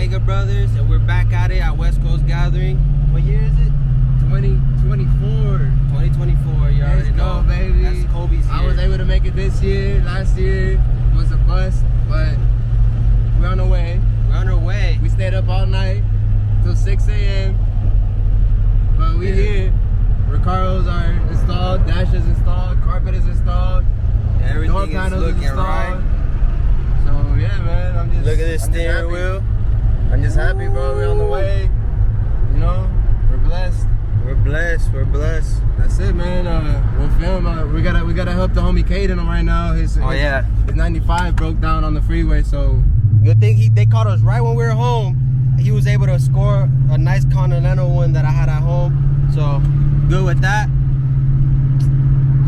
Vega Brothers, and we're back at it at West Coast Gathering. What year is it? 2024. 2024. You already know, baby. That's Kobe's year. I was able to make it this year. Last year was a bust, but we're on the way. We're on our way. We stayed up all night till 6 a.m. But we here. Recaros are installed, dash is installed, carpet is installed, Everything door is panels looking is installed. right. So yeah, man, I'm just Look at this I'm just steering happy. wheel. I'm just happy, bro. We're on the way. You know, we're blessed. We're blessed. We're blessed. That's it, man. We'll film. We gotta help the homie Caden right now. His 95 broke down on the freeway, so Good thing they caught us right when we were home. He was able to score a nice Continental one that I had at home. So good with that.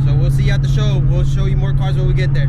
So we'll see you at the show. We'll show you more cars when we get there.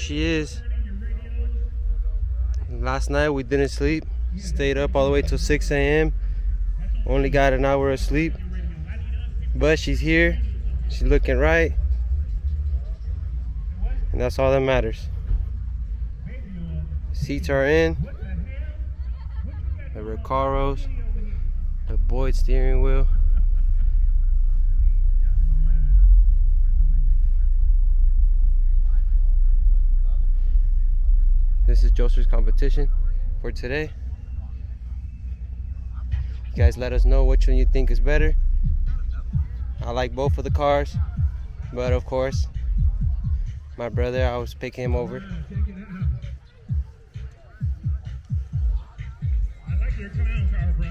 she is. Last night we didn't sleep. Stayed up all the way till 6 a.m. Only got an hour of sleep. But she's here. She's looking right. And that's all that matters. Seats are in. The Recaros. The Boyd steering wheel. This is Joseph's competition for today. You guys let us know which one you think is better. I like both of the cars, but of course, my brother, I was picking him over. I like your clown car, bro.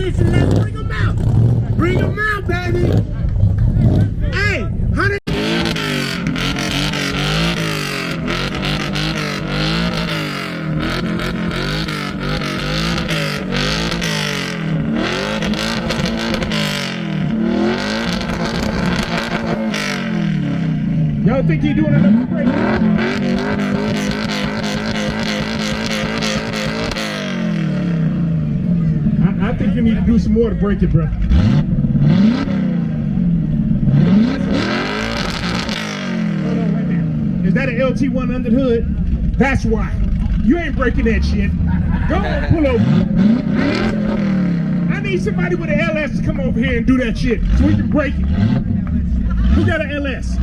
Let's bring them out. Bring them out, baby. Hey, 100. Y'all think you're doing enough break? I think you need to do some more to break it, bro. Hold on, right there. Is that an LT1 under the hood? That's why. You ain't breaking that shit. Go on, pull over. I need somebody with an LS to come over here and do that shit so we can break it. Who got an LS?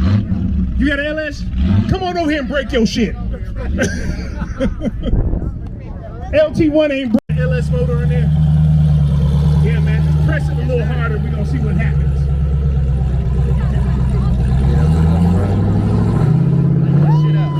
You got an LS? Come on over here and break your shit. LT1 ain't breaking LS motor in there. Yeah, man, just press it a little harder. We're going to see what happens. Shit up.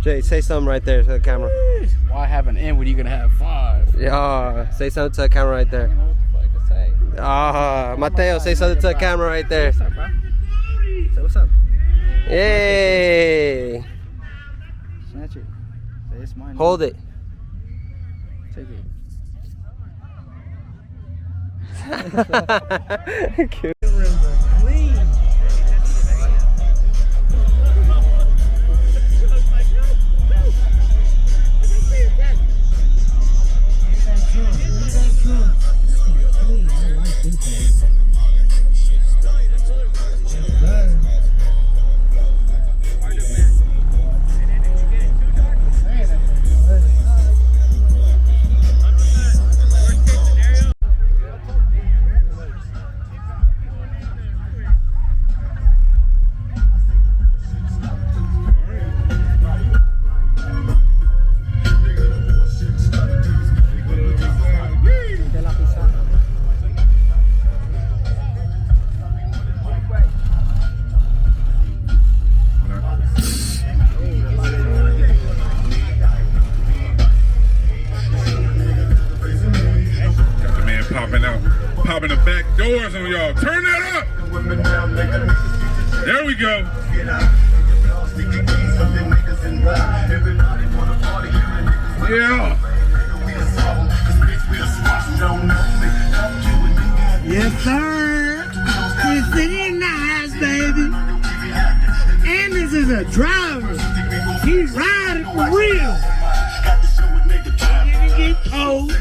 Jay, say something right there to the camera. Why have an N when you're gonna have 5? Yeah, say something to the camera right there. I don't know what the fuck to say. Ah, Mateo, say something to the camera right there. What's up, bro? Say what's up. Yay! Snatch it. Say it's mine. Hold it. Take it. Cute. Popping the back doors on y'all. Turn that up. There we go. Yeah. Yes, sir. He's sitting in the house, baby. And this is a driver. He's riding for real. Didn't get told.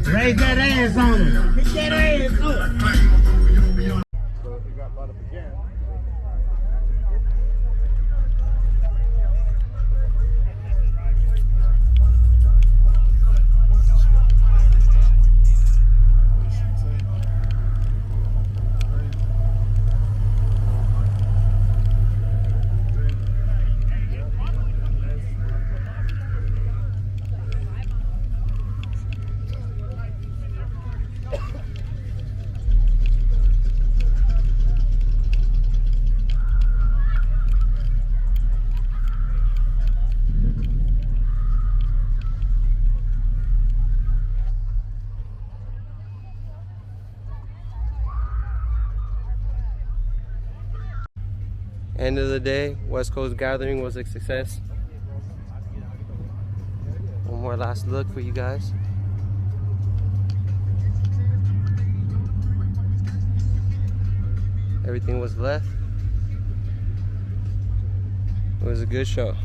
Raise that ass on him. Hit that ass up. End of the day, West Coast Gathering was a success. One more last look for you guys. Everything was left. It was a good show.